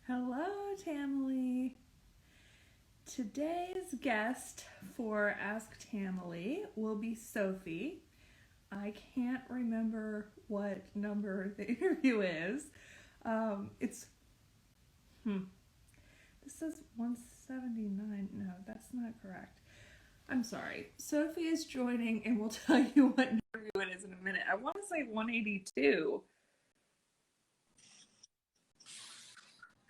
Hello, Tamily. Today's guest for Ask Tamily will be Sophie. I can't remember what number the interview is. It's this says 179. No, that's not correct. I'm sorry. Sophie is joining, and we'll tell you what interview it is in a minute. I want to say 182.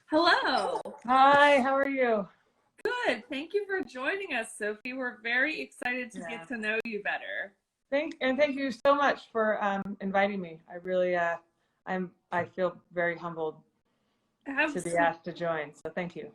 Hello. Hi, how are you? Good. Thank you for joining us, Sophie. We're very excited to get to know you better. Thank you so much for inviting me. I really I feel very humbled to be asked to join. So thank you.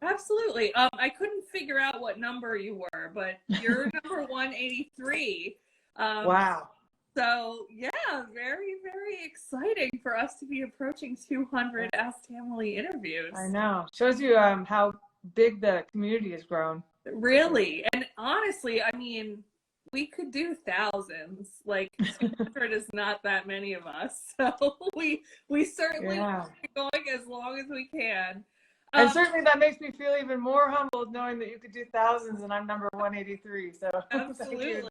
Absolutely. I couldn't figure out what number you were, but you're number 183. Wow. So yeah, very, very exciting for us to be approaching 200 Ask Tamily interviews. I know. Shows you how big the community has grown. Really. And honestly, I mean, we could do thousands. Like 200 is not that many of us. So we certainly keep going as long as we can. And certainly that makes me feel even more humbled knowing that you could do thousands and I'm number 183. So absolutely.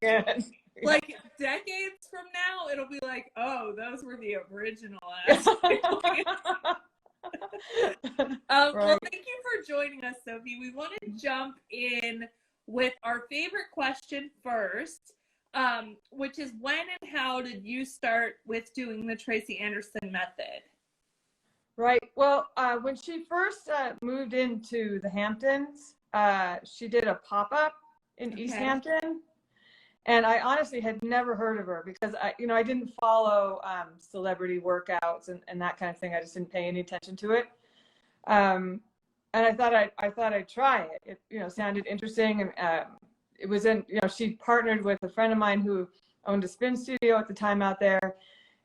Like decades from now, it'll be like, oh, those were the original Ask. Well, thank you for joining us, Sophie. We want to jump in with our favorite question first, which is when and how did you start with doing the Tracy Anderson method? Right. Well, when she first moved into the Hamptons, she did a pop-up in East Hampton. And I honestly had never heard of her because I didn't follow celebrity workouts and that kind of thing. I just didn't pay any attention to it. And I thought I'd try it. It sounded interesting, and it was she partnered with a friend of mine who owned a spin studio at the time out there,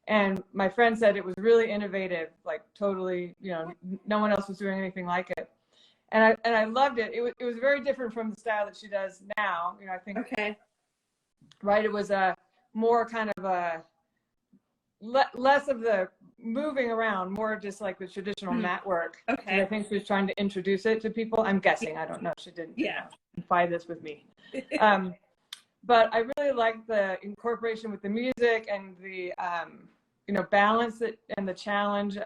and my friend said it was really innovative, like totally, no one else was doing anything like it, and I loved it. It was very different from the style that she does now. I think. Right, it was a more kind of a less of the moving around, more just like the traditional mat work. I think she was trying to introduce it to people. I'm guessing. I don't know. She didn't confide this with me. But I really liked the incorporation with the music and the balance and the challenge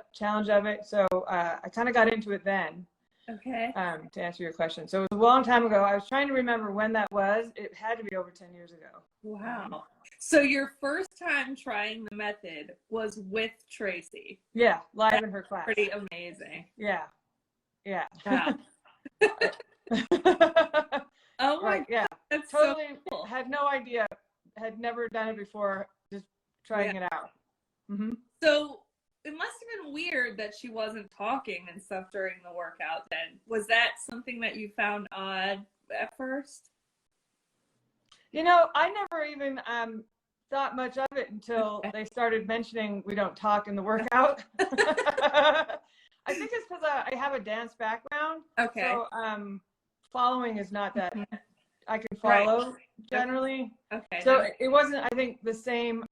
of it. So I kind of got into it then. To answer your question. So it was a long time ago. I was trying to remember when that was. It had to be over 10 years ago. Wow. So your first time trying the method was with Tracy? Yeah, live in her class. Pretty amazing. Yeah. Wow. Oh my God. That's totally so cool. Had no idea. Had never done it before. Just trying it out. So it must have been weird that she wasn't talking and stuff during the workout then. Was that something that you found odd at first? I never even thought much of it until they started mentioning we don't talk in the workout. I think it's because I have a dance background. So following is not that I can follow generally. So it wasn't, I think, the same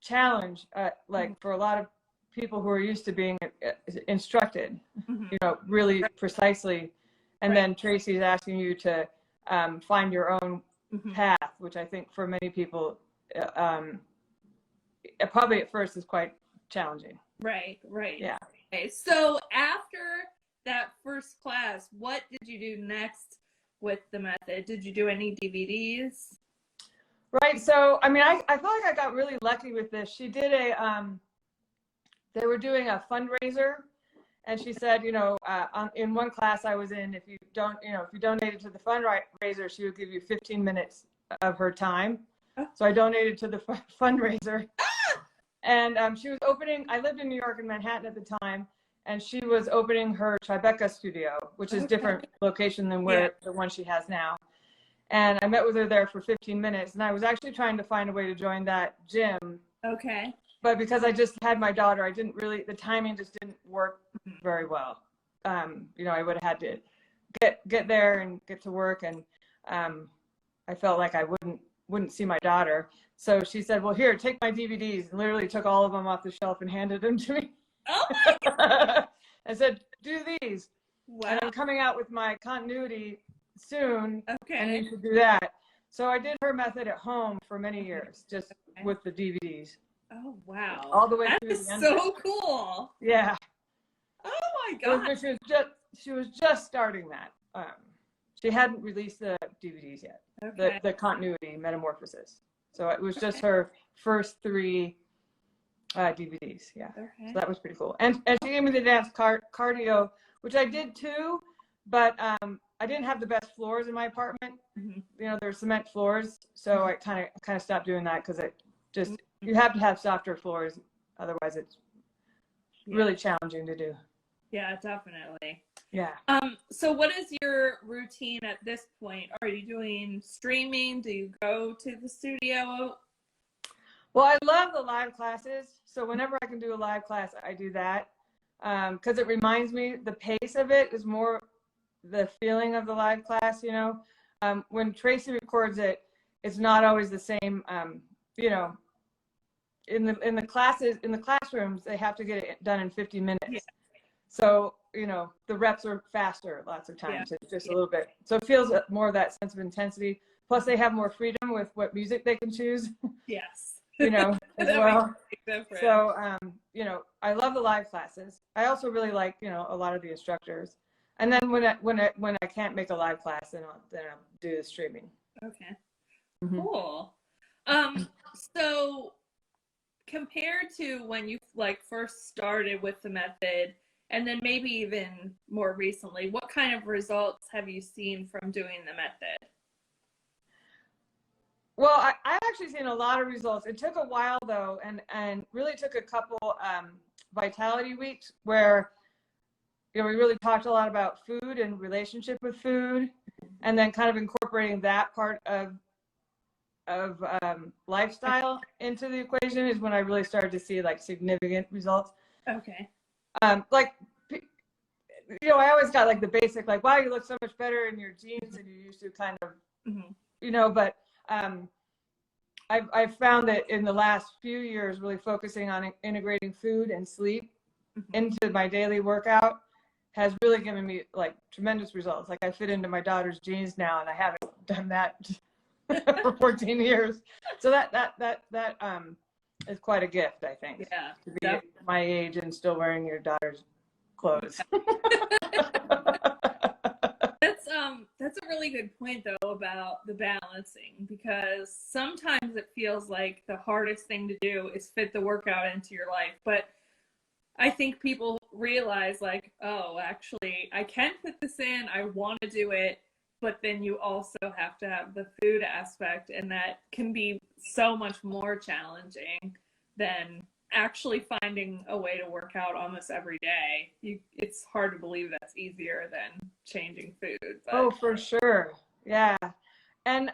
challenge like for a lot of people who are used to being instructed really precisely, and then Tracy's asking you to find your own path, which I think for many people probably at first is quite challenging. Right. Yeah. Okay. So after that first class, what did you do next with the method? Did you do any DVDs? Right. So, I mean, I feel like I got really lucky with this. She did they were doing a fundraiser, and she said, in one class I was in, if you donated to the fundraiser, she would give you 15 minutes of her time. So I donated to the fundraiser. And she was opening, I lived in New York and Manhattan at the time, and she was opening her Tribeca studio, which is different location than the one she has now. And I met with her there for 15 minutes, and I was actually trying to find a way to join that gym. But because I just had my daughter, the timing just didn't work very well. I would have had to get there and get to work, and I felt like I wouldn't see my daughter. So she said, well, here, take my DVDs, and literally took all of them off the shelf and handed them to me. Oh my God. and said, do these. Wow. And I'm coming out with my continuity soon. Okay. And you should do that. So I did her method at home for many years, just with the DVDs. Oh, wow. All the way that through is the end. So cool. Yeah. Oh my God. She was just starting that. She hadn't released the DVDs yet. Okay. The continuity metamorphosis. So it was just her first 3 DVDs. Yeah. Okay. So that was pretty cool. And she gave me the dance cardio, which I did too, but I didn't have the best floors in my apartment. Mm-hmm. You know, there's cement floors, so I kind of stopped doing that because it just you have to have softer floors, otherwise it's really challenging to do. Yeah, definitely. Yeah. So what is your routine at this point? Are you doing streaming? Do you go to the studio? Well, I love the live classes. So whenever I can do a live class, I do that. Because it reminds me, the pace of it is more the feeling of the live class, you know. When Tracy records it, it's not always the same, you know. In the classrooms, they have to get it done in 50 minutes. Yeah. So, you know, the reps are faster lots of times. Yeah. It's just a little bit. So it feels more of that sense of intensity. Plus, they have more freedom with what music they can choose. Yes. You know, as well. So, you know, I love the live classes. I also really like, you know, a lot of the instructors. And then when I can't make a live class, then I'll do the streaming. Okay. Mm-hmm. Cool. So compared to when you first started with the method, and then maybe even more recently, what kind of results have you seen from doing the method? Well, I've actually seen a lot of results. It took a while though, and really took a couple vitality weeks where, you know, we really talked a lot about food and relationship with food, and then kind of incorporating that part of lifestyle into the equation is when I really started to see like significant results. Okay. Like, you know, I always got like the basic, like, wow, you look so much better in your jeans than you used to, kind of, you know, but I've found that in the last few years, really focusing on integrating food and sleep into my daily workout has really given me like tremendous results. Like I fit into my daughter's jeans now, and I haven't done that for 14 years. So that is quite a gift, I think. Yeah. To be at my age and still wearing your daughter's clothes. That's a really good point though about the balancing, because sometimes it feels like the hardest thing to do is fit the workout into your life, but I think people realize like, oh, actually I can fit this in, I want to do it, but then you also have to have the food aspect, and that can be so much more challenging than actually finding a way to work out almost every day. It's hard to believe that's easier than changing food. But. Oh, for sure. Yeah. And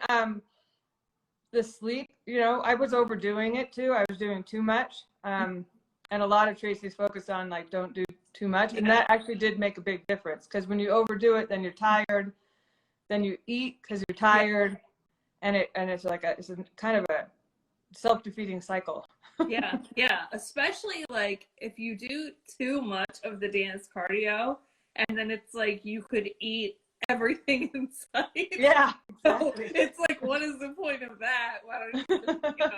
the sleep, you know, I was overdoing it too. I was doing too much. And a lot of Tracy's focused on like, don't do too much. And that actually did make a big difference, because when you overdo it, then you're tired, then you eat because you're tired. And it's like it's a kind of a self-defeating cycle. Yeah, especially like if you do too much of the dance cardio, and then it's like you could eat everything inside. Yeah, exactly. So it's like, what is the point of that? Why don't you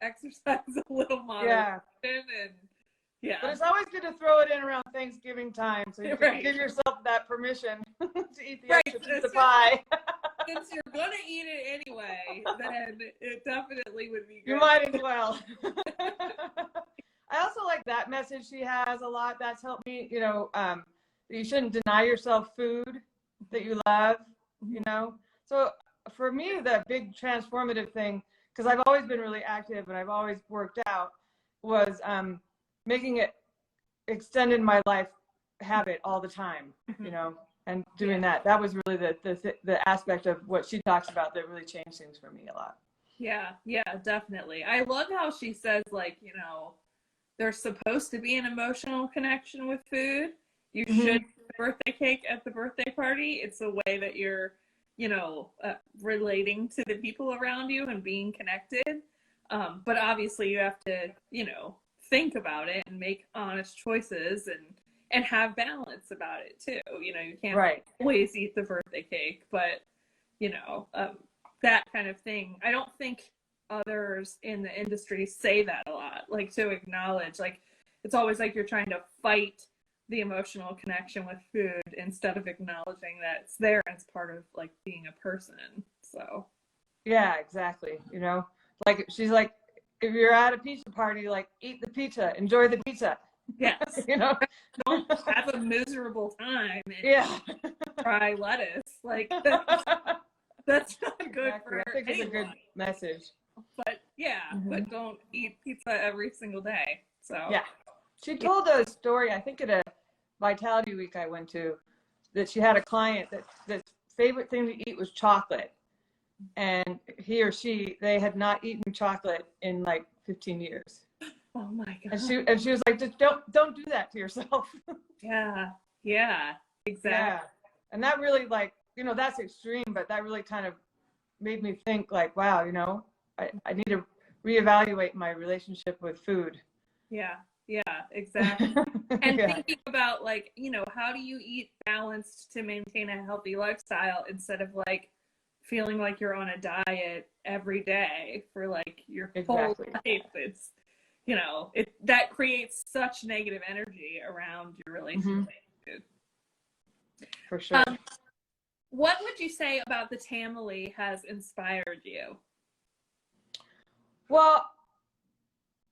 exercise a little moderation? And but it's always good to throw it in around Thanksgiving time, so you can give yourself that permission to eat the extra piece of pie. Since you're gonna eat it anyway, then it definitely would be good. You might as well. I also like that message she has a lot. That's helped me, you know, you shouldn't deny yourself food that you love, you know. So for me, the big transformative thing, because I've always been really active and I've always worked out, was making it extended my life habit all the time, you know. And doing that was really the aspect of what she talks about that really changed things for me a lot. Yeah, definitely. I love how she says, like, you know, there's supposed to be an emotional connection with food. You should eat the birthday cake at the birthday party. It's a way that you're, you know, relating to the people around you and being connected. But obviously you have to, you know, think about it and make honest choices. and have balance about it too. You know, you can't Right. always eat the birthday cake, but that kind of thing. I don't think others in the industry say that a lot, like to acknowledge, like it's always like you're trying to fight the emotional connection with food instead of acknowledging that it's there as part of like being a person. So yeah, exactly. You know, like she's like, if you're at a pizza party, like eat the pizza, enjoy the pizza. yes, You know, don't have a miserable time and yeah, try lettuce. Like that's not good exactly. for I think it's a good anyone. message. But yeah, but don't eat pizza every single day. So Yeah, she told a story, I think at a Vitality Week I went to, that she had a client that the favorite thing to eat was chocolate, and he or she, they had not eaten chocolate in like 15 years. oh my god. And she was like, just don't do that to yourself. Yeah, exactly. Yeah, and that really, like, you know, that's extreme, but that really kind of made me think like, wow, you know, I need to reevaluate my relationship with food. Yeah, exactly. And Yeah. thinking about like, how do you eat balanced to maintain a healthy lifestyle instead of like feeling like you're on a diet every day for like your whole Exactly. life. It's, that creates such negative energy around your relationship. For sure. What would you say about the Tamily has inspired you? Well,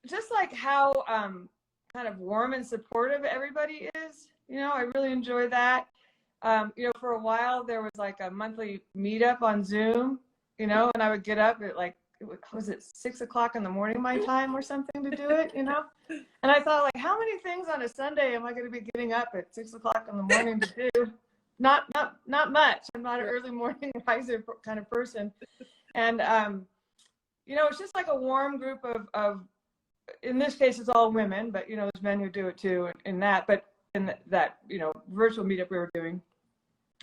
just like how kind of warm and supportive everybody is, you know, I really enjoy that. You know, for a while there was like a monthly meetup on Zoom, you know, and I would get up at like, was it 6 o'clock in the morning my time or something to do it, you know? And I thought, like, how many things on a Sunday am I going to be getting up at 6 o'clock in the morning to do? Not much. I'm not an early morning riser kind of person. And, you know, it's just like a warm group of, in this case, it's all women, but, you know, there's men who do it too in that, but in that, you know, virtual meetup we were doing,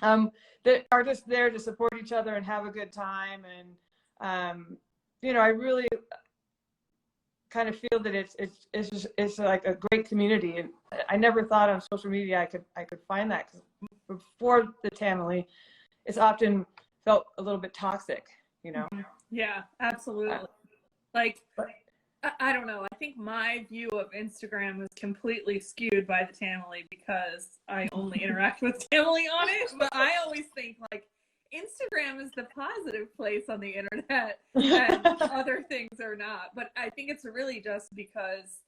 that are just there to support each other and have a good time. And, you know, I really kind of feel that it's like a great community. And I never thought on social media I could find that, because before the Tamily, it's often felt a little bit toxic, you know? Yeah, absolutely. I don't know. I think my view of Instagram is completely skewed by the Tamily because I only interact with Tamily on it. But I always think like Instagram is the positive place on the internet and other things are not. But I think it's really just because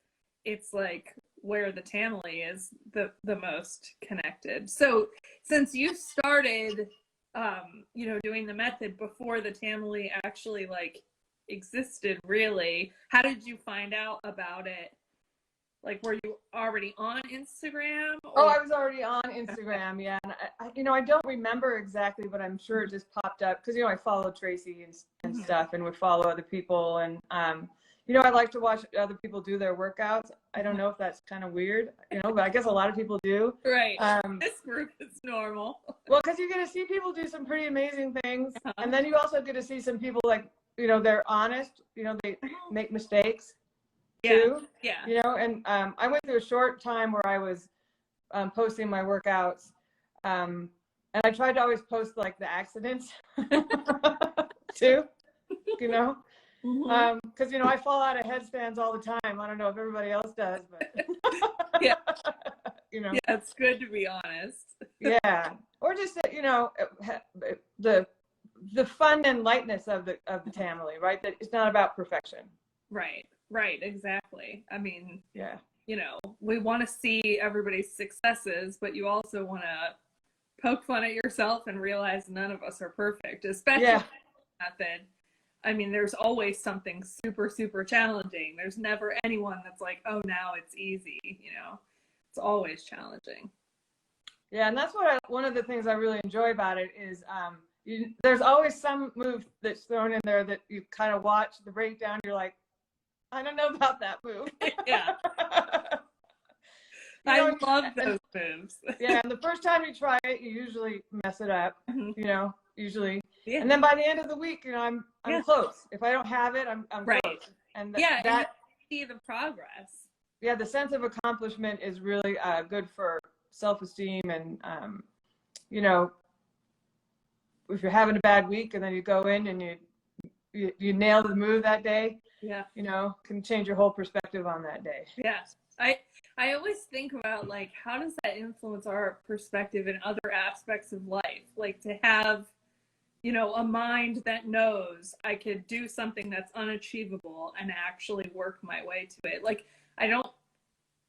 it's like where the Tamily is the most connected. So since you started, doing the method before the Tamily actually like existed, really, how did you find out about it? Like, were you already on Instagram? Oh, I was already on Instagram, yeah. And I don't remember exactly, but I'm sure it just popped up because, you know, I follow Tracy and stuff, and would follow other people. And, you know, I like to watch other people do their workouts. I don't know if that's kind of weird, you know, but I guess a lot of people do. Right. This group is normal. Well, because you get to see people do some pretty amazing things. And then you also get to see some people like, you know, they're honest, you know, they make mistakes too. Yeah. You know, and I went through a short time where I was posting my workouts, and I tried to always post like the accidents too, you know, because you know, I fall out of headstands all the time. I don't know if everybody else does, but yeah, you know, yeah, it's good to be honest. Yeah, or just you know, the fun and lightness of the Tamily, right? That it's not about perfection. Right, exactly. I mean, yeah, you know, we want to see everybody's successes, but you also want to poke fun at yourself and realize none of us are perfect, especially method. I mean, there's always something super, super challenging. There's never anyone that's like, oh, now it's easy, you know. It's always challenging. Yeah, and that's one of the things I really enjoy about it is there's always some move that's thrown in there that you kind of watch the breakdown. You're like, I don't know about that move. Yeah. I love those moves. Yeah, and the first time you try it, you usually mess it up, you know, usually. Yeah. And then by the end of the week, you know, I'm close. If I don't have it, I'm right. close. And and you see the progress. Yeah, the sense of accomplishment is really good for self-esteem and, you know, if you're having a bad week and then you go in and you nail the move that day, yeah, you know, can change your whole perspective on that day. yes. I always think about like how does that influence our perspective in other aspects of life? Like to have, you know, a mind that knows I could do something that's unachievable and actually work my way to it. Like I don't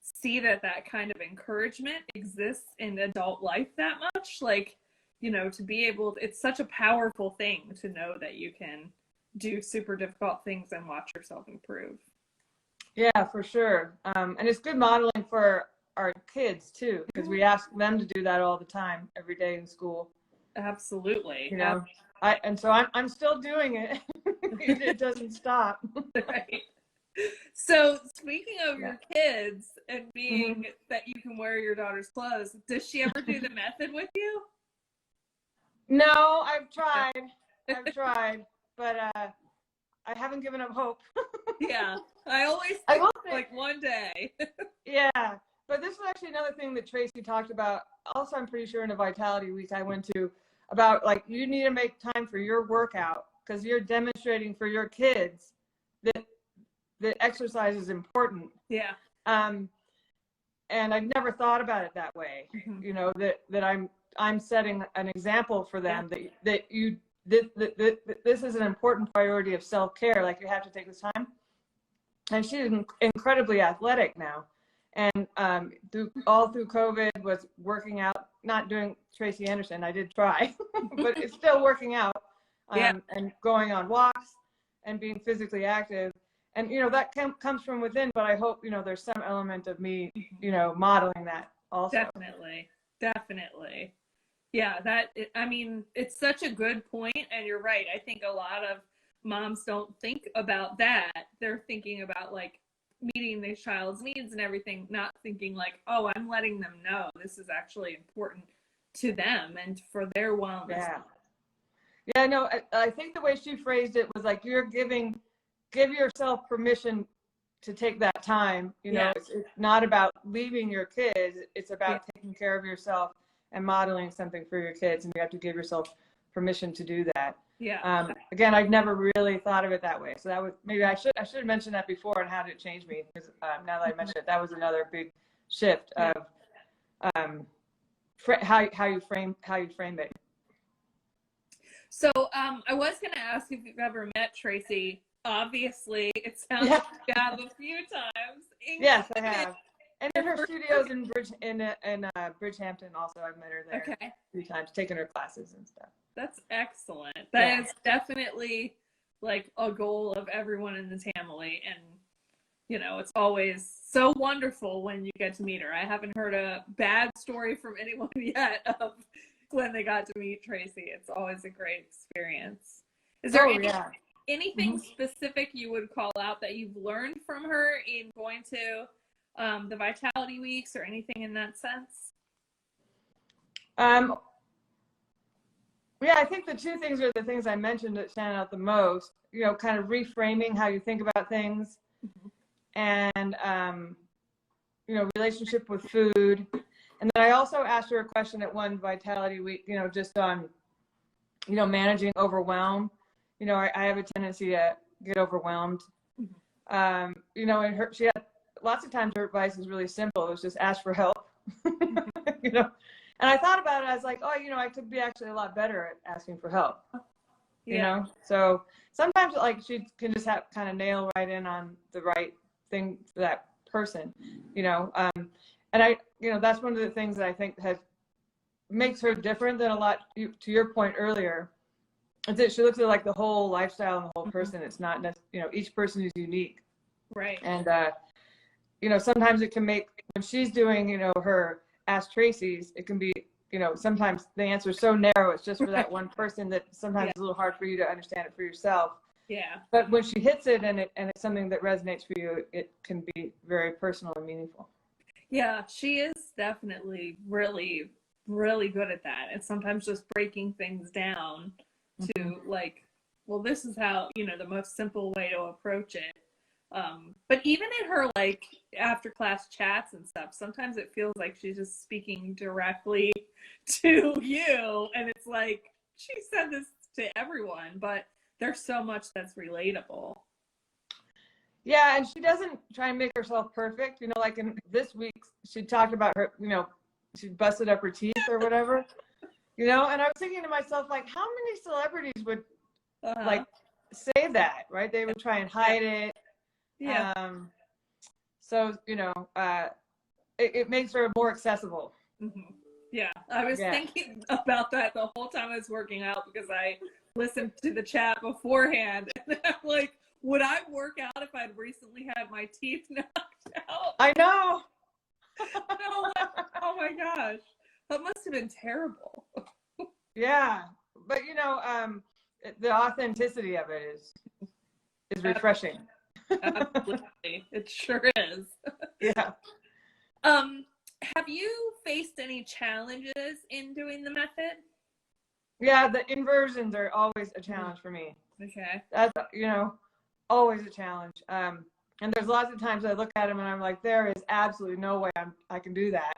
see that kind of encouragement exists in adult life that much. Like, you know, to be able, it's such a powerful thing to know that you can do super difficult things and watch yourself improve. Yeah, for sure. And it's good modeling for our kids too, because we ask them to do that all the time, every day in school. Absolutely. You know, so I'm still doing it. It doesn't stop. Right. So speaking of Yeah. your kids and being that you can wear your daughter's clothes, does she ever do the method with you? No, I've tried, but I haven't given up hope. Yeah, I always I think will say, like one day. yeah, but this is actually another thing that Tracy talked about. Also, I'm pretty sure in a Vitality Week I went to, about like you need to make time for your workout because you're demonstrating for your kids that exercise is important. Yeah. And I've never thought about it that way. You know, that I'm setting an example for them, that this is an important priority of self-care. Like you have to take this time. And she's incredibly athletic now, and through COVID was working out, not doing Tracy Anderson. I did try, but it's still working out, and going on walks and being physically active. And, you know, that comes from within, but I hope, you know, there's some element of me, you know, modeling that also. Definitely. Yeah, I mean, it's such a good point, and you're right. I think a lot of moms don't think about that. They're thinking about like meeting their child's needs and everything, not thinking like, oh, I'm letting them know this is actually important to them and for their wellness. Yeah. Yeah, no, I think the way she phrased it was like, give yourself permission to take that time. You know, it's not about leaving your kids. It's about taking care of yourself and modeling something for your kids. And you have to give yourself permission to do that. Yeah. Again, I've never really thought of it that way. So that was, maybe I should have mentioned that before, and how did it change me? Because now that I mentioned it, that was another big shift of how you frame it. So I was going to ask if you've ever met Tracy. Obviously, it sounds like you have a few times. Yes, I have. And in her studios in Bridgehampton, also, I've met her there a few times, taken her classes and stuff. That's excellent. That is definitely like a goal of everyone in the Tamily. And, you know, it's always so wonderful when you get to meet her. I haven't heard a bad story from anyone yet of when they got to meet Tracy. It's always a great experience. Is there anything specific you would call out that you've learned from her in going to the Vitality Weeks or anything in that sense? Yeah, I think the two things are the things I mentioned that stand out the most. You know, kind of reframing how you think about things, and you know, relationship with food. And then I also asked her a question at one Vitality Week, you know, just on, you know, managing overwhelm. You know, I have a tendency to get overwhelmed. You know, and she had lots of times her advice is really simple. It was just ask for help. You know, and I thought about it. I was like, oh, you know, I could be actually a lot better at asking for help. You know, so sometimes like she can just have kind of nail right in on the right thing for that person. You know, and you know, that's one of the things that I think makes her different than a lot. To your point earlier, is that she looks at like the whole lifestyle and the whole person. It's not, you know, each person is unique. Right. And you know, sometimes it can make, when she's doing, you know, her Ask Tracy's, it can be, you know, sometimes the answer is so narrow, it's just for that one person, that sometimes it's a little hard for you to understand it for yourself. Yeah. But when she hits it and it's something that resonates for you, it can be very personal and meaningful. Yeah, she is definitely really, really good at that. And sometimes just breaking things down to like, well, this is how, you know, the most simple way to approach it. But even in her like after class chats and stuff, sometimes it feels like she's just speaking directly to you, and it's like she said this to everyone, but there's so much that's relatable. Yeah, and she doesn't try and make herself perfect. You know, like in this week, she talked about her, you know, she busted up her teeth or whatever, you know, and I was thinking to myself, like, how many celebrities would like say that, right? They would try and hide it. Yeah. So, you know, it makes her more accessible. Mm-hmm. Yeah, I was thinking about that the whole time I was working out because I listened to the chat beforehand, and I'm like, would I work out if I'd recently had my teeth knocked out? I know. Oh my gosh, that must have been terrible. Yeah, but you know, the authenticity of it is refreshing. Absolutely, it sure is. Yeah. Have you faced any challenges in doing the method? Yeah, the inversions are always a challenge for me. Okay. That's, you know, always a challenge. And there's lots of times I look at them and I'm like, there is absolutely no way I can do that.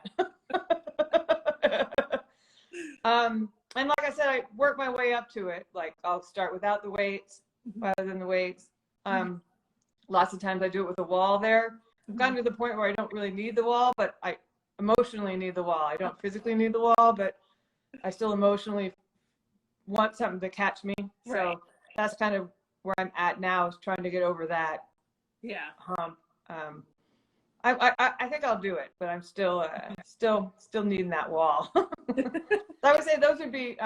And like I said, I work my way up to it. Like I'll start without the weights rather than the weights. Lots of times I do it with a wall there. I've gotten to the point where I don't really need the wall, but I emotionally need the wall. I don't physically need the wall, but I still emotionally want something to catch me. Right. So that's kind of where I'm at now, is trying to get over that hump. I think I'll do it, but I'm still needing that wall. So I would say those would be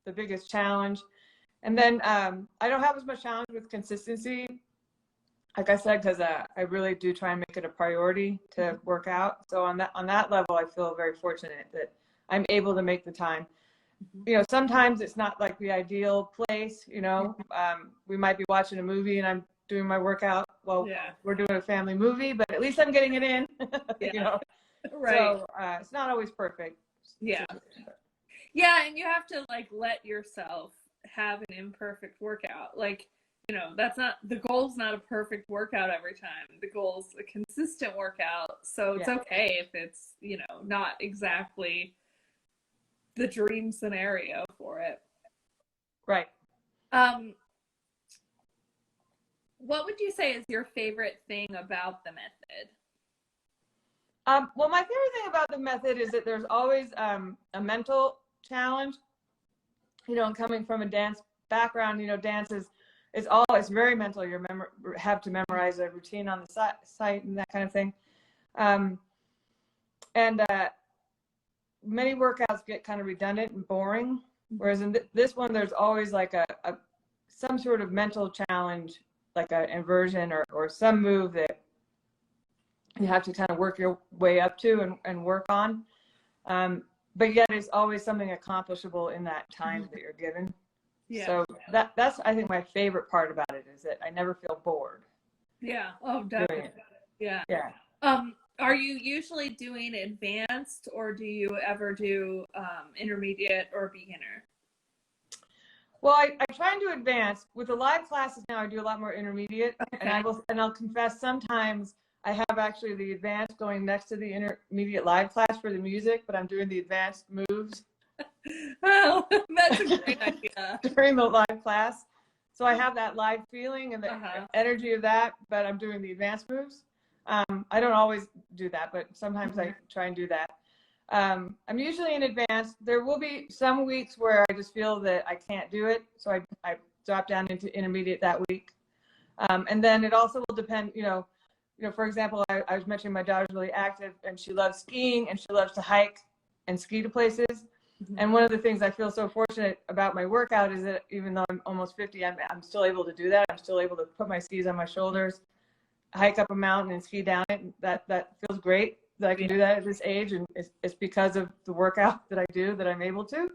the biggest challenge. And then I don't have as much challenge with consistency, like I said, because I really do try and make it a priority to work out. So on that level, I feel very fortunate that I'm able to make the time. You know, sometimes it's not like the ideal place. You know, we might be watching a movie and I'm doing my workout while we're doing a family movie, but at least I'm getting it in. You know, right? So it's not always perfect. Yeah. Yeah, and you have to like let yourself have an imperfect workout. Like, you know, that's not the goal's not a perfect workout every time. The goal's a consistent workout. So it's okay if it's, you know, not exactly the dream scenario for it. Right. What would you say is your favorite thing about the method? Well, my favorite thing about the method is that there's always a mental challenge. You know, and coming from a dance background, you know, dance is always very mental. You have to memorize a routine on the site and that kind of thing. And many workouts get kind of redundant and boring. Whereas in this one, there's always like some sort of mental challenge, like an inversion or some move that you have to kind of work your way up to and work on. But yet it's always something accomplishable in that time that you're given. Yeah. So that's, I think, my favorite part about it is that I never feel bored. Yeah. Oh, definitely. Yeah. Yeah. Are you usually doing advanced, or do you ever do intermediate or beginner? Well, I try and do advanced. With the live classes now, I do a lot more intermediate. Okay. And I'll confess, sometimes I have actually the advanced going next to the intermediate live class for the music, but I'm doing the advanced moves. Oh, that's a great idea. During the live class. So I have that live feeling and the energy of that, but I'm doing the advanced moves. I don't always do that, but sometimes I try and do that. I'm usually in advance. There will be some weeks where I just feel that I can't do it, so I drop down into intermediate that week. And then it also will depend, you know, for example, I was mentioning my daughter's really active and she loves skiing and she loves to hike and ski to places. And one of the things I feel so fortunate about my workout is that even though I'm almost 50, I'm still able to do that. I'm still able to put my skis on my shoulders, hike up a mountain and ski down it. That feels great that I can do that at this age. And it's because of the workout that I do that I'm able to.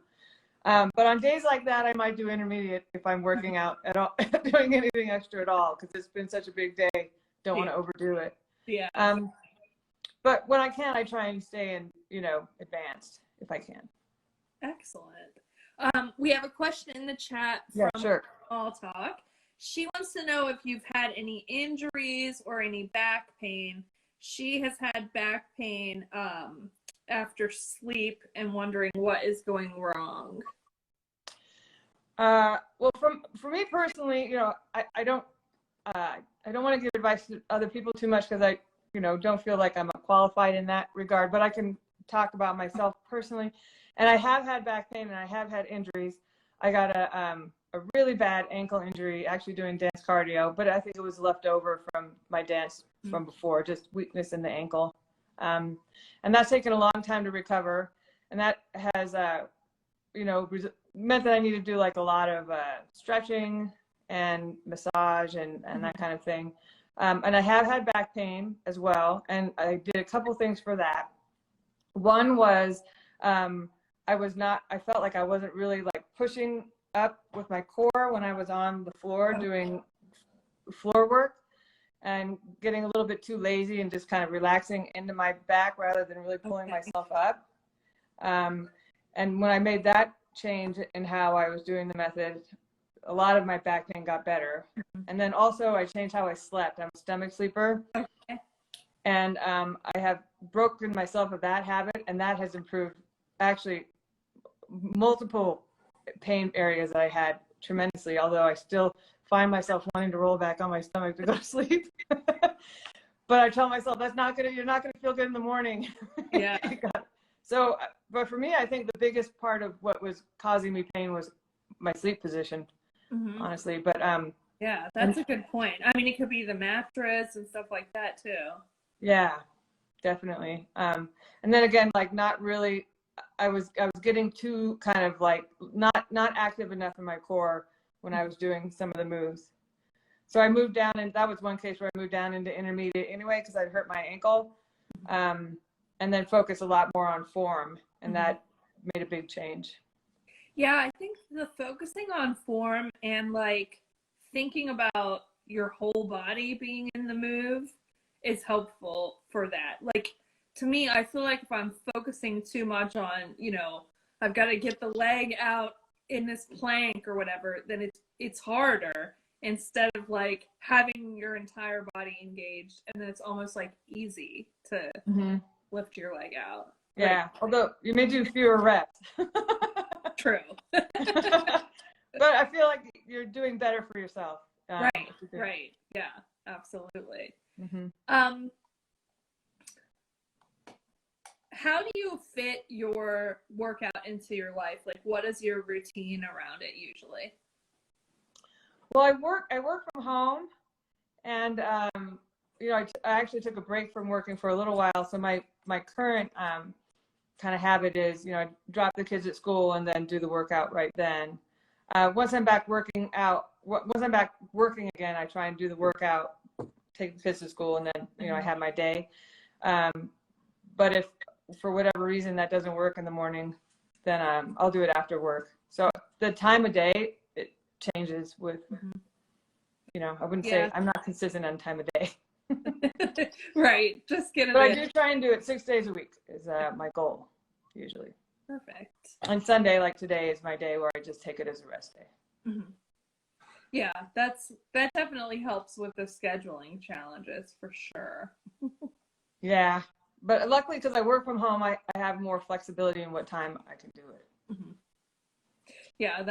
But on days like that, I might do intermediate if I'm working out at all, doing anything extra at all, because it's been such a big day. Don't want to overdo it. Yeah. But when I can, I try and stay in, advanced if I can. Excellent. We have a question in the chat from All Talk. she wants to know if you've had any injuries or any back pain. She has had back pain after sleep and wondering what is going wrong. Well, for me personally, you know, I don't want to give advice to other people too much because I, you know, don't feel like I'm qualified in that regard, but I can talk about myself personally. And I have had back pain and I have had injuries. I got a really bad ankle injury actually doing dance cardio, but I think it was left over from my dance from before, just weakness in the ankle. And that's taken a long time to recover. And that has, you know, meant that I need to do like a lot of stretching and massage and that kind of thing. And I have had back pain as well. And I did a couple things for that. One was, I felt like I wasn't really like pushing up with my core when I was on the floor doing floor work, and getting a little bit too lazy and just kind of relaxing into my back rather than really pulling myself up. And when I made that change in how I was doing the method, a lot of my back pain got better. And then also I changed how I slept. I'm a stomach sleeper. And I have broken myself of that habit, and that has improved actually multiple pain areas that I had tremendously, although I still find myself wanting to roll back on my stomach to go to sleep. But I tell myself you're not going to feel good in the morning. Yeah. So, but for me, I think the biggest part of what was causing me pain was my sleep position, honestly. But yeah, that's a good point. I mean, it could be the mattress and stuff like that too. Yeah, definitely. And then again, like not really, I was getting too kind of like not active enough in my core when I was doing some of the moves. So I moved down, and that was one case where I moved down into intermediate anyway because I'd hurt my ankle, and then focus a lot more on form, and that made a big change. Yeah, I think the focusing on form and like thinking about your whole body being in the move is helpful for that. Like, to me, I feel like if I'm focusing too much on, you know, I've got to get the leg out in this plank or whatever, then it's harder instead of like having your entire body engaged, and then it's almost like easy to lift your leg out. Yeah, like, although you may do fewer reps. True. But I feel like you're doing better for yourself. Right. Yeah, absolutely. How do you fit your workout into your life? Like, what is your routine around it usually? Well, I work from home, and you know, I actually took a break from working for a little while. So my current kind of habit is, you know, I drop the kids at school and then do the workout right then. Once I'm back working again, I try and do the workout, take the kids to school, and then, you know, I have my day. But if for whatever reason that doesn't work in the morning, then I'll do it after work. So the time of day, it changes with, you know, I wouldn't say I'm not consistent on time of day. Right. Just get it. But I do try and do it 6 days a week is my goal, usually. Perfect. On Sunday, like today, is my day where I just take it as a rest day. Yeah, that definitely helps with the scheduling challenges for sure. Yeah, but luckily, because I work from home, I have more flexibility in what time I can do it. Yeah,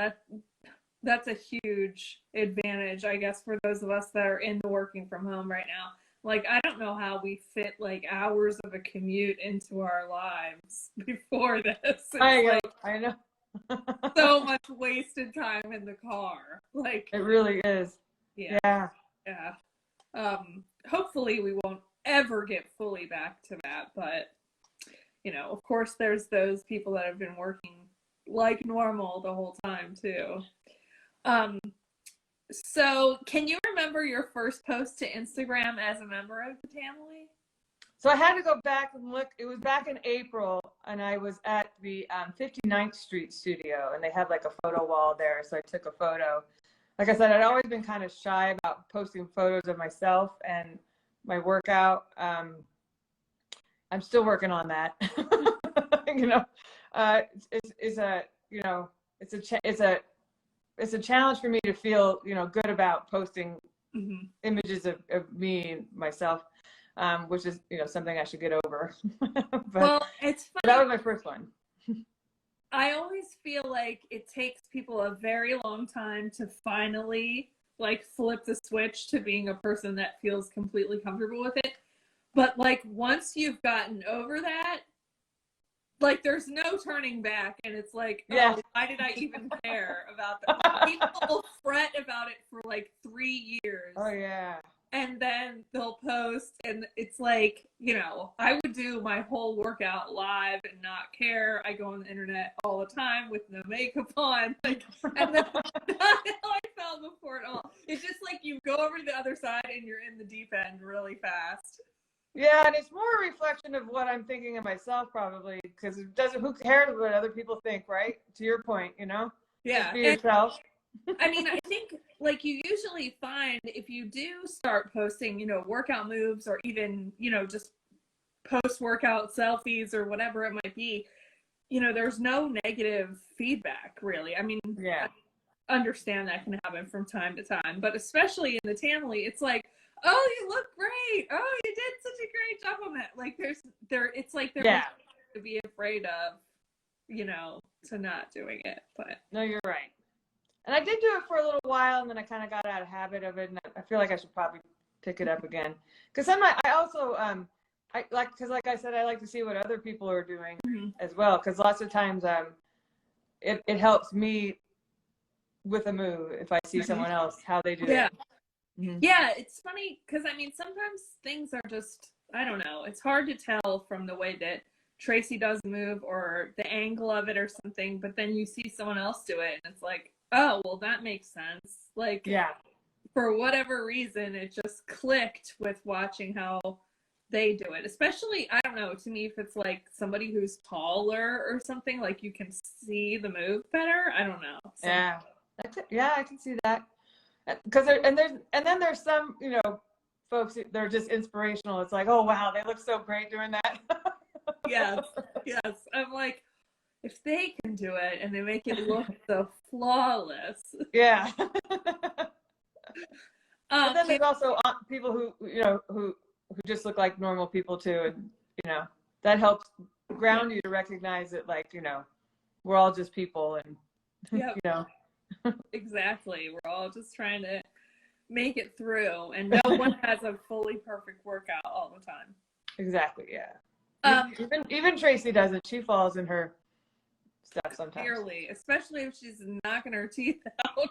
that's a huge advantage, I guess, for those of us that are in the working from home right now. Like, I don't know how we fit like hours of a commute into our lives before this. I know. So much wasted time in the car. Like, it really is. Yeah. Hopefully we won't ever get fully back to that, but you know, of course there's those people that have been working like normal the whole time too. So can you remember your first post to Instagram as a member of the Tamily? So I had to go back and look. It was back in April, and I was at the 59th Street studio, and they had like a photo wall there. So I took a photo. Like I said, I'd always been kind of shy about posting photos of myself and my workout. I'm still working on that. You know, it's it's a challenge for me to feel, good about posting Mm-hmm. images of me and myself, which is, something I should get over. But Well, it's funny. that was my first one. I always feel like it takes people a very long time to finally like flip the switch to being a person that feels completely comfortable with it. But like once you've gotten over that, like there's no turning back, and it's like, Yeah. oh, why did I even care about that? People will fret about it for like 3 years. Oh yeah. And then they'll post, and it's like, I would do my whole workout live and not care. I go on the internet all the time with no makeup on, like, and that's not how I felt before at all. It's just like you go over to the other side and you're in the deep end really fast. Yeah, and it's more a reflection of what I'm thinking of myself, probably, because who cares what other people think, right? To your point, Yeah. Just be yourself. I mean, I think like you usually find if you do start posting, workout moves, or even, just post workout selfies or whatever it might be, there's no negative feedback really. I mean, yeah, I understand that can happen from time to time, but especially in the Tamily, it's like, oh, you look great. Oh, you did such a great job on that. Like it's like they're to be afraid of, to not doing it. But no, you're right. And I did do it for a little while, and then I kind of got out of habit of it, and I feel like I should probably pick it up again. Because I also, like I said, I like to see what other people are doing as well. Because lots of times, it helps me with a move if I see someone else how they do it. Mm-hmm. Yeah, it's funny because I mean sometimes things are just, I don't know. It's hard to tell from the way that Tracy does the move or the angle of it or something, but then you see someone else do it, and it's like, oh, well, that makes sense. Like, for whatever reason, it just clicked with watching how they do it. Especially, I don't know, to me, if it's like somebody who's taller or something, like you can see the move better. I don't know. I can see that. Because then there's some, folks that they're just inspirational. It's like, oh, wow, they look so great doing that. Yes. I'm like, if they can do it and they make it look so flawless. Yeah. But then there's also people who just look like normal people too, and that helps ground you to recognize that, like, we're all just people, and Exactly. We're all just trying to make it through, and no one has a fully perfect workout all the time. Exactly. Yeah. Even Tracy doesn't. She falls in her stuff sometimes. Clearly, especially if she's knocking her teeth out.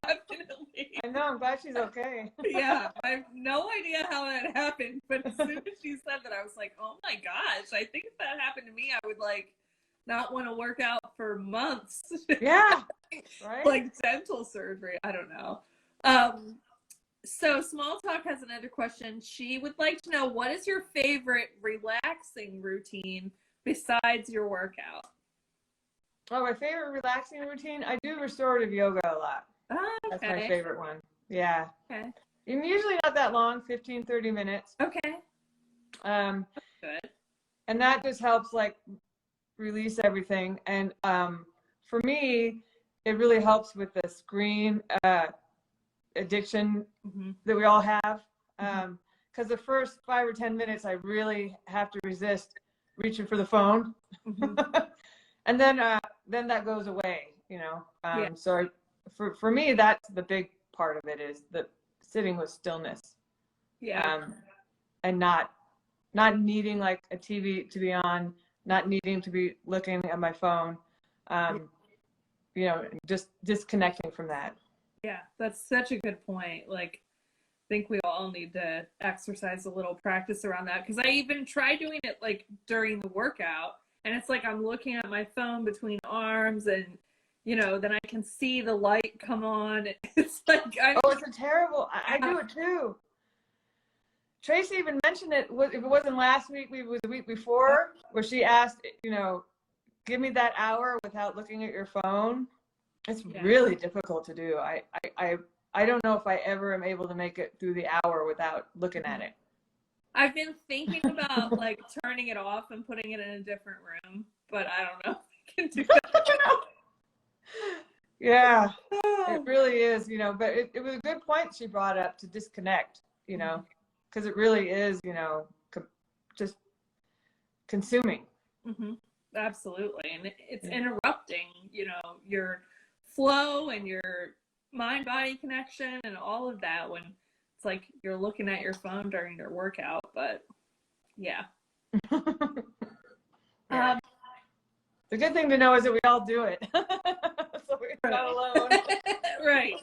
Definitely. I know. I'm glad she's okay. Yeah, I have no idea how that happened, but as soon as she said that, I was like, oh my gosh, I think if that happened to me, I would like not want to work out for months. Yeah. Right. Like dental surgery. I don't know. So Small Talk has another question. She would like to know, what is your favorite relaxing routine besides your workout? Oh, my favorite relaxing routine? I do restorative yoga a lot. Oh, okay. That's my favorite one. Yeah. Okay. And usually not that long, 15, 30 minutes. Okay. Good. And that just helps, like, release everything. And for me, it really helps with the screen addiction that we all have. Because the first 5 or 10 minutes, I really have to resist reaching for the phone. And then that goes away, So for me, that's the big part of it, is the sitting with stillness. Yeah. And not needing like a TV to be on, not needing to be looking at my phone, just disconnecting from that. Yeah, that's such a good point. Like, I think we all need to exercise a little practice around that, because I even try doing it like during the workout, and it's like I'm looking at my phone between arms, and then I can see the light come on. It's like it's a terrible. I do it too. Tracy even mentioned it. If it wasn't last week, it was the week before, where she asked, give me that hour without looking at your phone. It's really difficult to do. I don't know if I ever am able to make it through the hour without looking at it. I've been thinking about like turning it off and putting it in a different room, but I don't know if I can do that. Yeah. It really is, you know, but it was a good point she brought up to disconnect, you know, because it really is, you know, just consuming. Mm-hmm. Absolutely. And it's interrupting, you know, your flow and your mind-body connection and all of that when it's like you're looking at your phone during your workout. But yeah. Yeah. The good thing to know is that we all do it. So we're not alone. Right.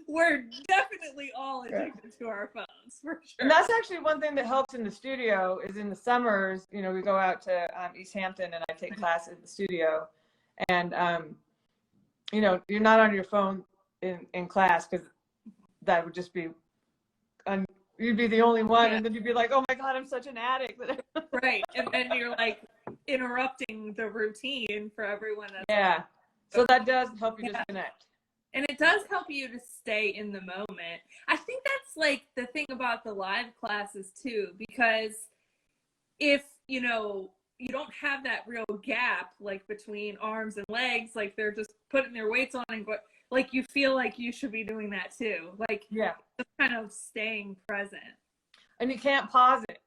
We're definitely all addicted to our phones, for sure. And that's actually one thing that helps in the studio is in the summers, you know, we go out to East Hampton and I take classes at the studio. And, you know, you're not on your phone in class because that would just be, you'd be the only one. And then you'd be like, oh my God, I'm such an addict. Right. And then you're like interrupting the routine for everyone else. Yeah. So that does help you disconnect. And it does help you to stay in the moment. I think that's like the thing about the live classes too, because if, you know, you don't have that real gap like between arms and legs, like they're just putting their weights on and like you feel like you should be doing that too. Like just kind of staying present. And you can't pause it.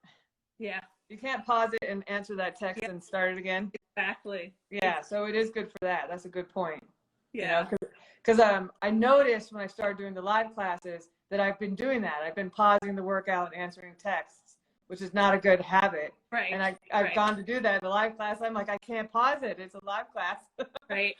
Yeah. You can't pause it and answer that text and start it again. Exactly. Yeah. So it is good for that. That's a good point. Yeah. You know, because I noticed when I started doing the live classes that I've been doing that. I've been pausing the workout and answering texts, which is not a good habit. Right. And I've gone to do that in the live class. I'm like, I can't pause it. It's a live class. Right.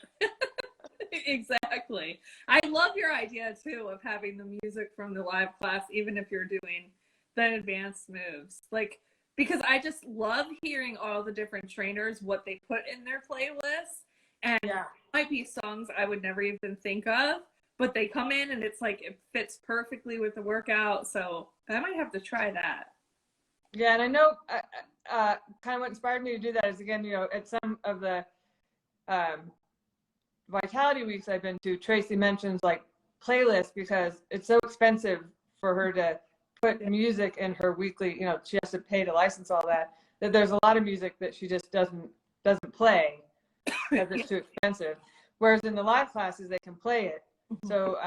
Exactly. I love your idea too of having the music from the live class, even if you're doing the advanced moves. Like, because I just love hearing all the different trainers, what they put in their playlists. And it might be songs I would never even think of, but they come in and it's like, it fits perfectly with the workout. So I might have to try that. Yeah. And I know kind of what inspired me to do that is, again, you know, at some of the Vitality weeks I've been to, Tracy mentions like playlists because it's so expensive for her to put music in her weekly, you know, she has to pay to license all that there's a lot of music that she just doesn't play because it's too expensive. Whereas in the live classes, they can play it. So,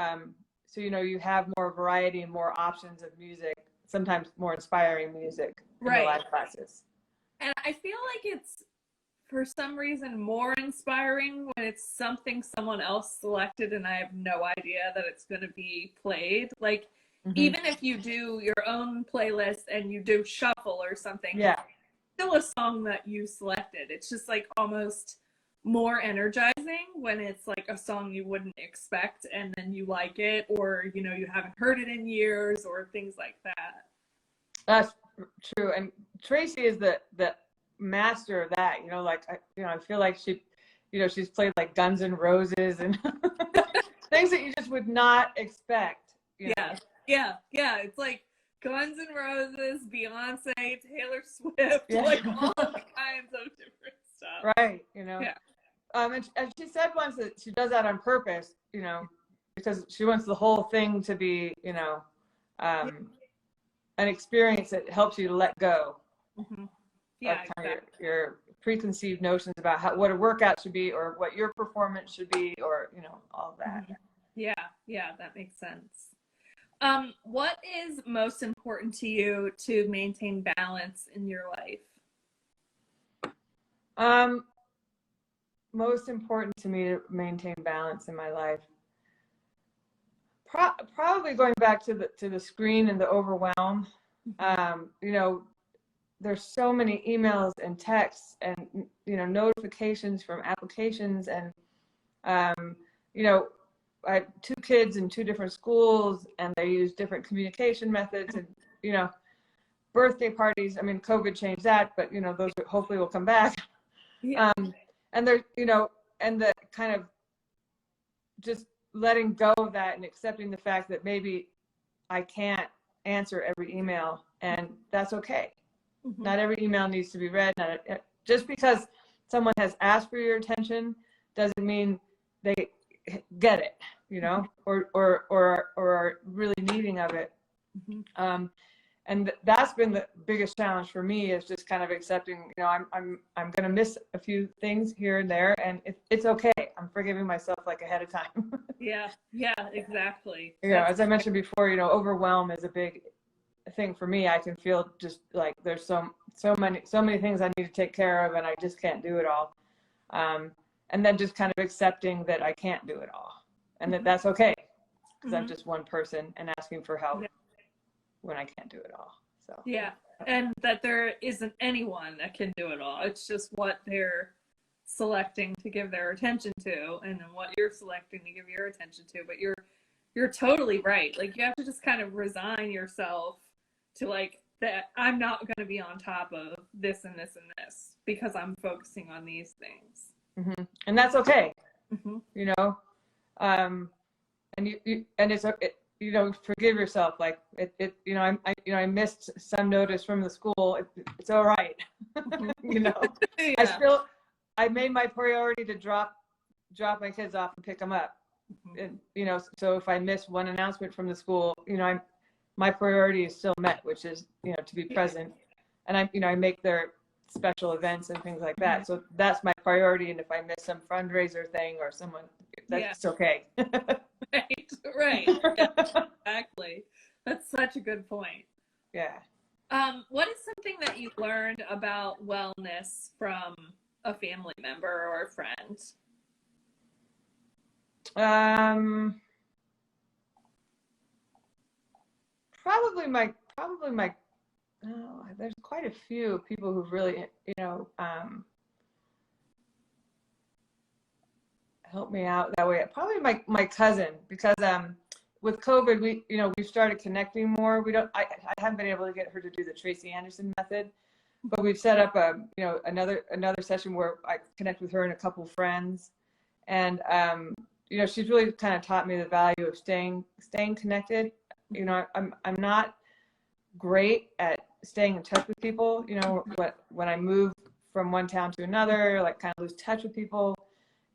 so, you know, you have more variety and more options of music, sometimes more inspiring music in the live classes. And I feel like it's, for some reason, more inspiring when it's something someone else selected and I have no idea that it's going to be played. Like, even if you do your own playlist and you do shuffle or something, it's still a song that you selected. It's just like almost more energizing when it's like a song you wouldn't expect and then you like it, or, you know, you haven't heard it in years or things like that. That's true. And Tracy is the master of that, you know, like, you know, I feel like she, you know, she's played like Guns N' Roses and things that you just would not expect. You know? Yeah. It's like Guns N' Roses, Beyonce, Taylor Swift, like all kinds of different stuff. Right. You know. Yeah. And she said once that she does that on purpose, you know, because she wants the whole thing to be, you know, an experience that helps you to let go. Yeah, of kind of your preconceived notions about what a workout should be or what your performance should be, or, you know, all of that. Yeah, that makes sense. What is most important to you to maintain balance in your life? Most important to me to maintain balance in my life, probably going back to the screen and the overwhelm. You know, there's so many emails and texts and, you know, notifications from applications and, you know, I have 2 kids in 2 different schools and they use different communication methods and, you know, birthday parties. I mean, COVID changed that, but, you know, those hopefully will come back. And they're, you know, and the kind of just letting go of that and accepting the fact that maybe I can't answer every email and that's okay. Not every email needs to be read. Just because someone has asked for your attention doesn't mean they get it, you know, or are really needing of it. And that's been the biggest challenge for me, is just kind of accepting, you know, I'm going to miss a few things here and there, and it's okay. I'm forgiving myself like ahead of time. Yeah, yeah, exactly. As I mentioned before, overwhelm is a big thing for me. I can feel just like there's so many things I need to take care of, and I just can't do it all. And then just kind of accepting that I can't do it all, and that's okay, because I'm just one person and asking for help when I can't do it all. So yeah, and that there isn't anyone that can do it all. It's just what they're selecting to give their attention to, and then what you're selecting to give your attention to. But you're totally right. Like, you have to just kind of resign yourself to, like, that I'm not going to be on top of this and this and this because I'm focusing on these things. Mm-hmm. And that's okay. Mm-hmm. And it's forgive yourself. Like I missed some notice from the school. It's all right. Yeah. I made my priority to drop my kids off and pick them up. And, so if I miss one announcement from the school, my priority is still met, which is, to be present. And I make their special events and things like that. So that's my priority. And if I miss some fundraiser thing or someone, that's okay. Right. Yeah, exactly. That's such a good point. Yeah. What is something that you learned about wellness from a family member or a friend? Probably my there's quite a few people who've really helped me out that way. Probably my cousin, because with COVID we've started connecting more. I haven't been able to get her to do the Tracy Anderson method, but we've set up another session where I connect with her and a couple friends, and she's really kind of taught me the value of staying connected. I'm not great at staying in touch with people. When I move from one town to another, like, kind of lose touch with people.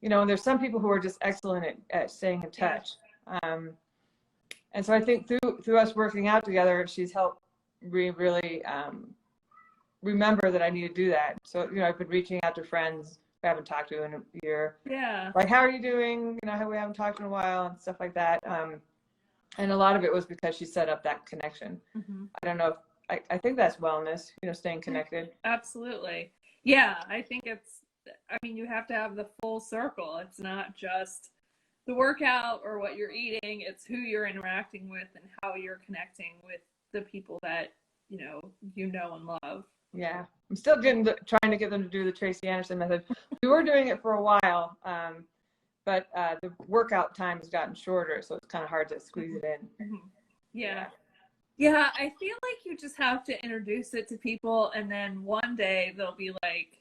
And there's some people who are just excellent at staying in touch. And so I think through us working out together, she's helped me really remember that I need to do that. So I've been reaching out to friends I haven't talked to in a year. Yeah. Like, how are you doing? How we haven't talked in a while and stuff like that. And a lot of it was because she set up that connection. Mm-hmm. I don't know if I think that's wellness, staying connected. Absolutely. Yeah, I think you have to have the full circle. It's not just the workout or what you're eating. It's who you're interacting with and how you're connecting with the people that you know and love. Yeah, I'm still trying to get them to do the Tracy Anderson method. We were doing it for a while, but the workout time has gotten shorter, so it's kind of hard to squeeze it in. Mm-hmm. Yeah, I feel like you just have to introduce it to people, and then one day they'll be like,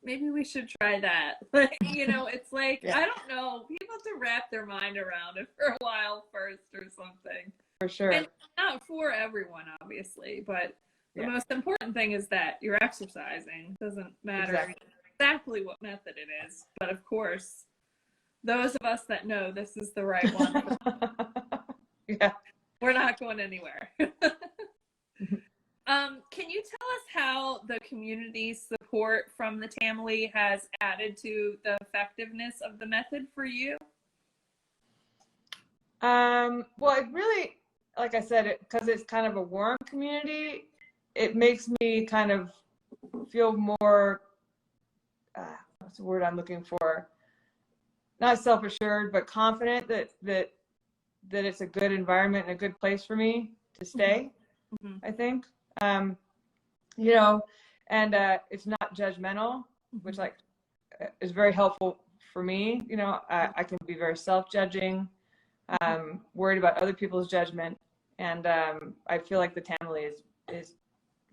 maybe we should try that. It's like, I don't know, people have to wrap their mind around it for a while first or something. For sure. And not for everyone, obviously, but the most important thing is that you're exercising. It doesn't matter exactly what method it is, but of course, those of us that know this is the right one, we're not going anywhere. Can you tell us how the community support from the Tamily has added to the effectiveness of the method for you? Well, it really, like I said, because it's kind of a warm community, it makes me kind of feel more, what's the word I'm looking for? Not self-assured, but confident that it's a good environment and a good place for me to stay. Mm-hmm. I think, and it's not judgmental, which is very helpful for me. I can be very self-judging, worried about other people's judgment, and I feel like the Tamily is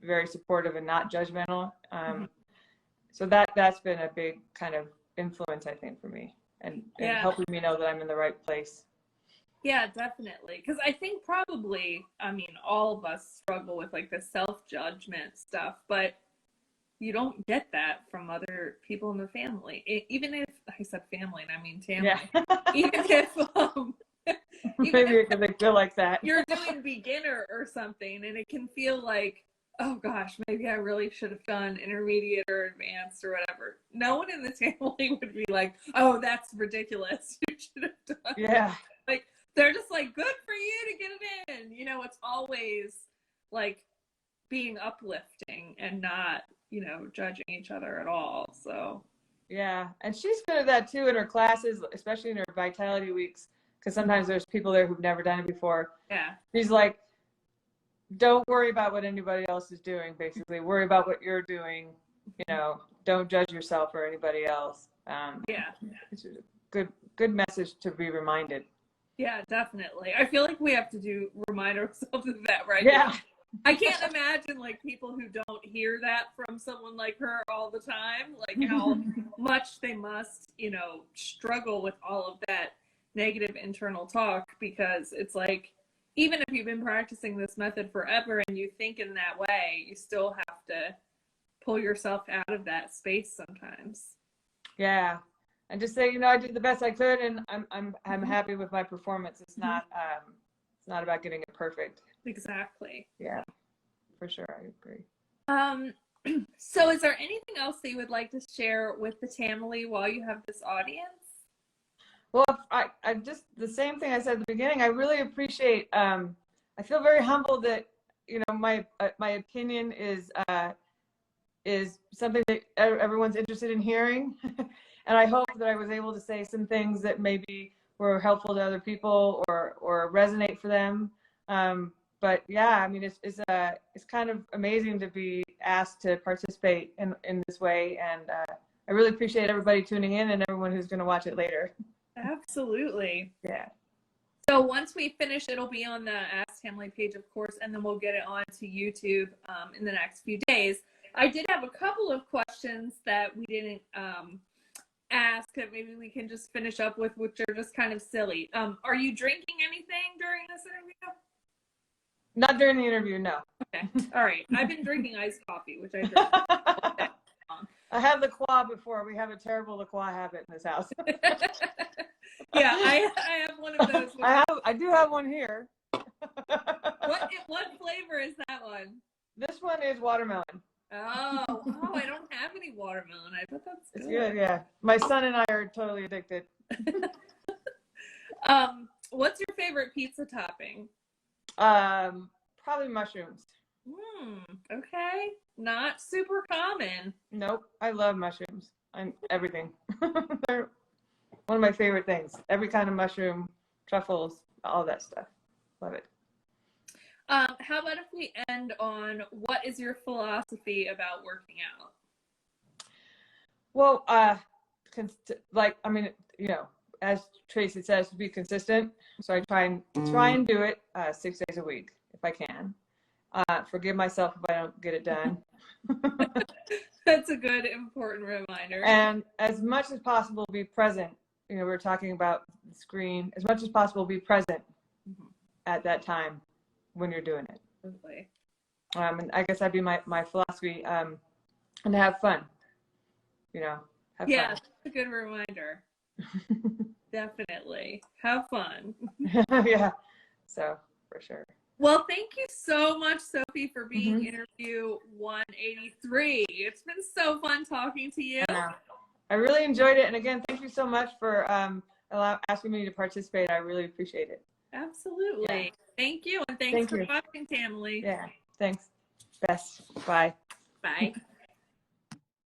very supportive and not judgmental. So that's been a big kind of influence, I think, for me, and helping me know that I'm in the right place. Yeah, definitely. Because I think probably, all of us struggle with like the self-judgment stuff, but you don't get that from other people in the family. Even if, I said family, and I mean Tamily. Yeah. Even if maybe because they feel like that. You're doing beginner or something, and it can feel like oh gosh, maybe I really should have done intermediate or advanced or whatever. No one in the family would be like, oh, that's ridiculous. You should have done Yeah. like, they're just like, good for you to get it in. You know, it's always like being uplifting and not, judging each other at all. So Yeah, and she's good at that too in her classes, especially in her vitality weeks, because sometimes there's people there who've never done it before. yeah. She's like, don't worry about what anybody else is doing, basically. Worry about what you're doing. Don't judge yourself or anybody else. Yeah. It's a good message to be reminded. Yeah, definitely. I feel like we have to remind ourselves of that, right? Yeah. I can't imagine like people who don't hear that from someone like her all the time, like how much they must, struggle with all of that negative internal talk, because it's like, even if you've been practicing this method forever and you think in that way, you still have to pull yourself out of that space sometimes. Yeah. And just say, I did the best I could, and I'm happy with my performance. It's not about getting it perfect. Exactly. Yeah, for sure. I agree. So is there anything else that you would like to share with the Tamily while you have this audience? Well, I just, the same thing I said at the beginning, I really appreciate, I feel very humbled that, my opinion is something that everyone's interested in hearing. And I hope that I was able to say some things that maybe were helpful to other people or resonate for them. But yeah, I mean, it's kind of amazing to be asked to participate in this way. And I really appreciate everybody tuning in and everyone who's going to watch it later. Absolutely. Yeah. So once we finish, it'll be on the Ask Tamily page, of course, and then we'll get it onto YouTube in the next few days. I did have a couple of questions that we didn't ask that maybe we can just finish up with, which are just kind of silly. Are you drinking anything during this interview? Not during the interview, no. Okay. All right. I've been drinking iced coffee, which I drink. I had La Croix before. We have a terrible La Croix habit in this house. Yeah, I have one of those. I do have one here. What flavor is that one? This one is watermelon. Oh, I don't have any watermelon. I thought that's good. It's good, yeah. My son and I are totally addicted. What's your favorite pizza topping? Probably mushrooms. Okay. Not super common. Nope. I love mushrooms. Everything. They're one of my favorite things. Every kind of mushroom, truffles, all that stuff. Love it. How about if we end on what is your philosophy about working out? Well, as Tracy says, to be consistent. So I try and do it 6 days a week if I can. Forgive myself if I don't get it done. That's a good, important reminder. And as much as possible, be present. We're talking about the screen. As much as possible, be present at that time when you're doing it. Totally. And I guess that'd be my philosophy. And have fun. Have fun. That's a good reminder. Definitely. Have fun. Yeah. So, for sure. Well, thank you so much, Sophie, for being interview 183. It's been so fun talking to you. I really enjoyed it. And again, thank you so much for asking me to participate. I really appreciate it. Absolutely. Yeah. Thank you. And thanks for watching, Tamily. Yeah. Thanks. Best. Bye. Bye.